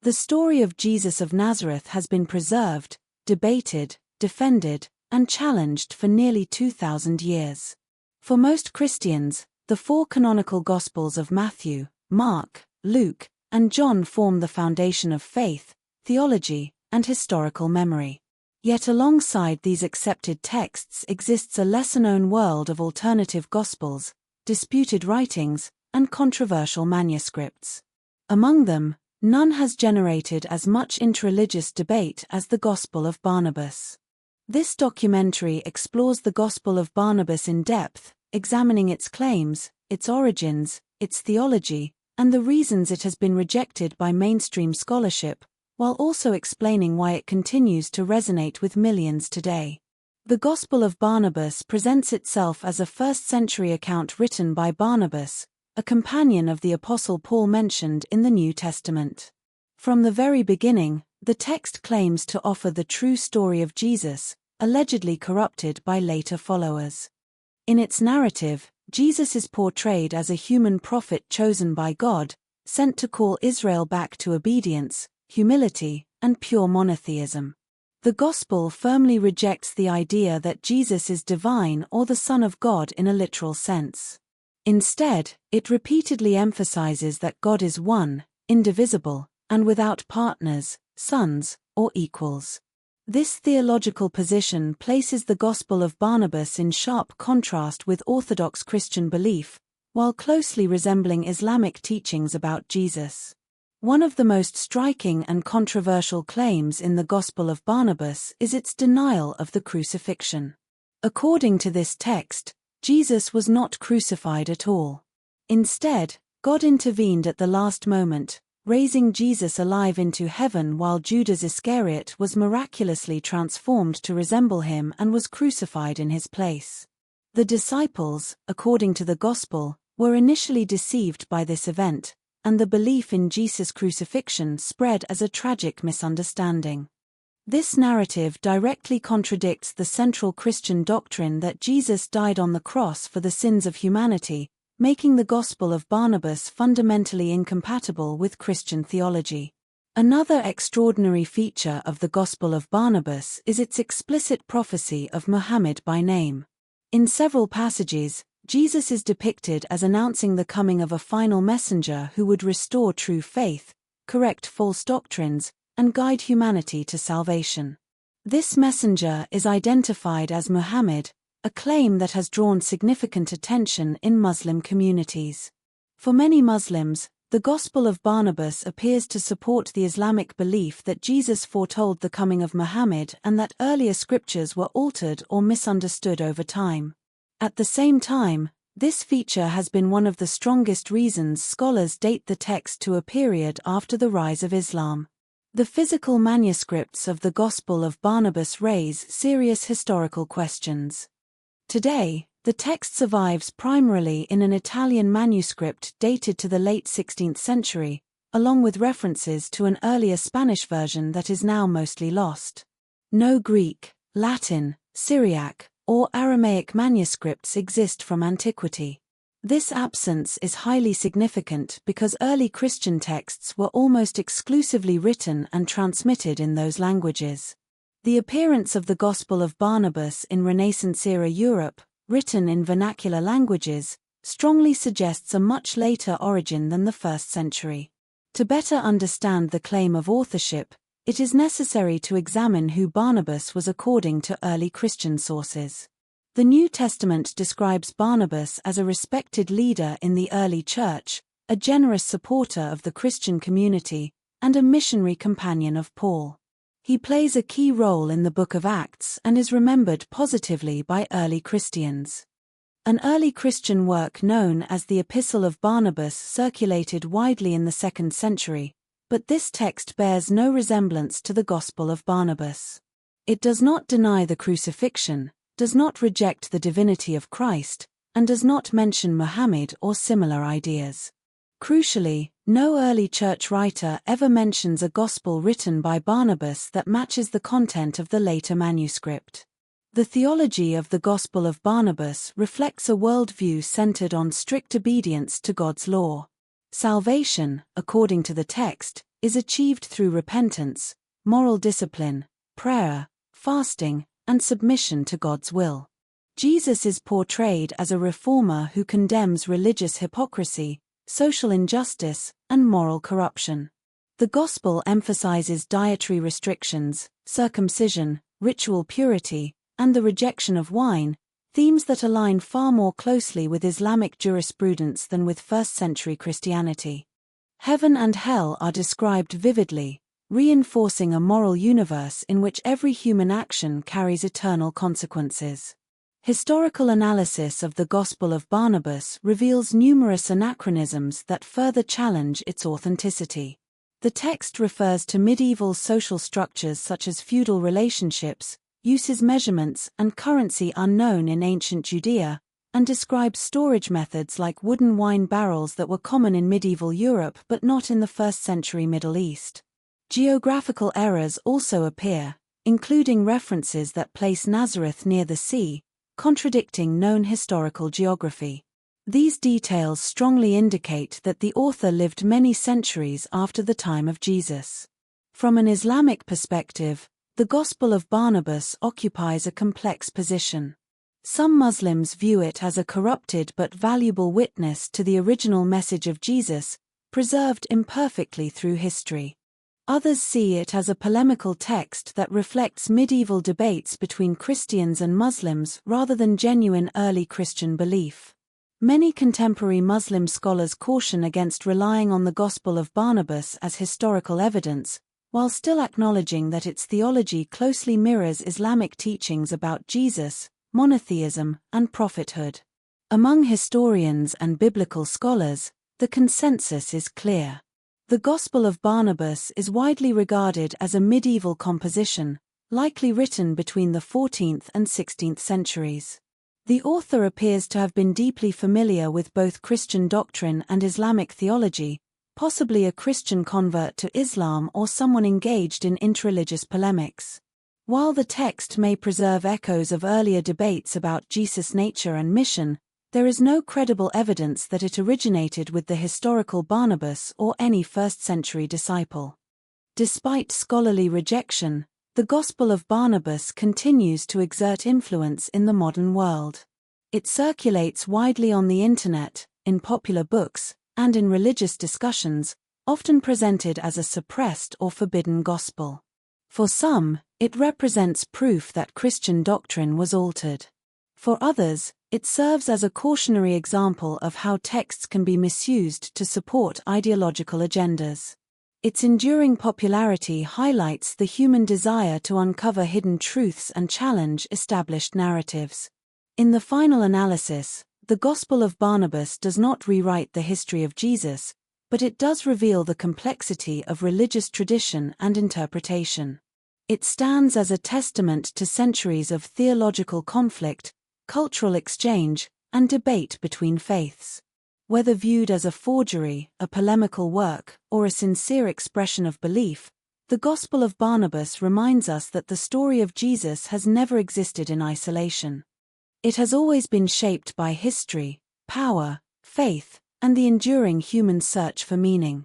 The story of Jesus of Nazareth has been preserved, debated, defended, and challenged for nearly 2,000 years. For most Christians, the four canonical Gospels of Matthew, Mark, Luke, and John form the foundation of faith, theology, and historical memory. Yet alongside these accepted texts exists a lesser-known world of alternative Gospels, disputed writings, and controversial manuscripts. Among them, none has generated as much interreligious debate as the Gospel of Barnabas. This documentary explores the Gospel of Barnabas in depth, examining its claims, its origins, its theology, and the reasons it has been rejected by mainstream scholarship, while also explaining why it continues to resonate with millions today. The Gospel of Barnabas presents itself as a first-century account written by Barnabas, a companion of the Apostle Paul mentioned in the New Testament. From the very beginning, the text claims to offer the true story of Jesus, allegedly corrupted by later followers. In its narrative, Jesus is portrayed as a human prophet chosen by God, sent to call Israel back to obedience, humility, and pure monotheism. The Gospel firmly rejects the idea that Jesus is divine or the Son of God in a literal sense. Instead, it repeatedly emphasizes that God is one, indivisible, and without partners, sons, or equals. This theological position places the Gospel of Barnabas in sharp contrast with Orthodox Christian belief, while closely resembling Islamic teachings about Jesus. One of the most striking and controversial claims in the Gospel of Barnabas is its denial of the crucifixion. According to this text, Jesus was not crucified at all. Instead, God intervened at the last moment, raising Jesus alive into heaven while Judas Iscariot was miraculously transformed to resemble him and was crucified in his place. The disciples, according to the Gospel, were initially deceived by this event, and the belief in Jesus' crucifixion spread as a tragic misunderstanding. This narrative directly contradicts the central Christian doctrine that Jesus died on the cross for the sins of humanity, making the Gospel of Barnabas fundamentally incompatible with Christian theology. Another extraordinary feature of the Gospel of Barnabas is its explicit prophecy of Muhammad by name. In several passages, Jesus is depicted as announcing the coming of a final messenger who would restore true faith, correct false doctrines, and guide humanity to salvation. This messenger is identified as Muhammad, a claim that has drawn significant attention in Muslim communities. For many Muslims, the Gospel of Barnabas appears to support the Islamic belief that Jesus foretold the coming of Muhammad and that earlier scriptures were altered or misunderstood over time. At the same time, this feature has been one of the strongest reasons scholars date the text to a period after the rise of Islam. The physical manuscripts of the Gospel of Barnabas raise serious historical questions. Today, the text survives primarily in an Italian manuscript dated to the late 16th century, along with references to an earlier Spanish version that is now mostly lost. No Greek, Latin, Syriac, or Aramaic manuscripts exist from antiquity. This absence is highly significant because early Christian texts were almost exclusively written and transmitted in those languages. The appearance of the Gospel of Barnabas in Renaissance-era Europe, written in vernacular languages, strongly suggests a much later origin than the 1st century. To better understand the claim of authorship, it is necessary to examine who Barnabas was according to early Christian sources. The New Testament describes Barnabas as a respected leader in the early church, a generous supporter of the Christian community, and a missionary companion of Paul. He plays a key role in the Book of Acts and is remembered positively by early Christians. An early Christian work known as the Epistle of Barnabas circulated widely in the 2nd century, but this text bears no resemblance to the Gospel of Barnabas. It does not deny the crucifixion, does not reject the divinity of Christ, and does not mention Muhammad or similar ideas. Crucially, no early church writer ever mentions a gospel written by Barnabas that matches the content of the later manuscript. The theology of the Gospel of Barnabas reflects a worldview centered on strict obedience to God's law. Salvation, according to the text, is achieved through repentance, moral discipline, prayer, fasting, and submission to God's will. Jesus is portrayed as a reformer who condemns religious hypocrisy, social injustice, and moral corruption. The Gospel emphasizes dietary restrictions, circumcision, ritual purity, and the rejection of wine, themes that align far more closely with Islamic jurisprudence than with first-century Christianity. Heaven and hell are described vividly, reinforcing a moral universe in which every human action carries eternal consequences. Historical analysis of the Gospel of Barnabas reveals numerous anachronisms that further challenge its authenticity. The text refers to medieval social structures such as feudal relationships, uses measurements and currency unknown in ancient Judea, and describes storage methods like wooden wine barrels that were common in medieval Europe but not in the first-century Middle East. Geographical errors also appear, including references that place Nazareth near the sea, contradicting known historical geography. These details strongly indicate that the author lived many centuries after the time of Jesus. From an Islamic perspective, the Gospel of Barnabas occupies a complex position. Some Muslims view it as a corrupted but valuable witness to the original message of Jesus, preserved imperfectly through history. Others see it as a polemical text that reflects medieval debates between Christians and Muslims rather than genuine early Christian belief. Many contemporary Muslim scholars caution against relying on the Gospel of Barnabas as historical evidence, while still acknowledging that its theology closely mirrors Islamic teachings about Jesus, monotheism, and prophethood. Among historians and biblical scholars, the consensus is clear. The Gospel of Barnabas is widely regarded as a medieval composition, likely written between the 14th and 16th centuries. The author appears to have been deeply familiar with both Christian doctrine and Islamic theology, possibly a Christian convert to Islam or someone engaged in interreligious polemics. While the text may preserve echoes of earlier debates about Jesus' nature and mission, there is no credible evidence that it originated with the historical Barnabas or any first-century disciple. Despite scholarly rejection, the Gospel of Barnabas continues to exert influence in the modern world. It circulates widely on the internet, in popular books, and in religious discussions, often presented as a suppressed or forbidden gospel. For some, it represents proof that Christian doctrine was altered. For others, it serves as a cautionary example of how texts can be misused to support ideological agendas. Its enduring popularity highlights the human desire to uncover hidden truths and challenge established narratives. In the final analysis, the Gospel of Barnabas does not rewrite the history of Jesus, but it does reveal the complexity of religious tradition and interpretation. It stands as a testament to centuries of theological conflict, cultural exchange, and debate between faiths. Whether viewed as a forgery, a polemical work, or a sincere expression of belief, the Gospel of Barnabas reminds us that the story of Jesus has never existed in isolation. It has always been shaped by history, power, faith, and the enduring human search for meaning.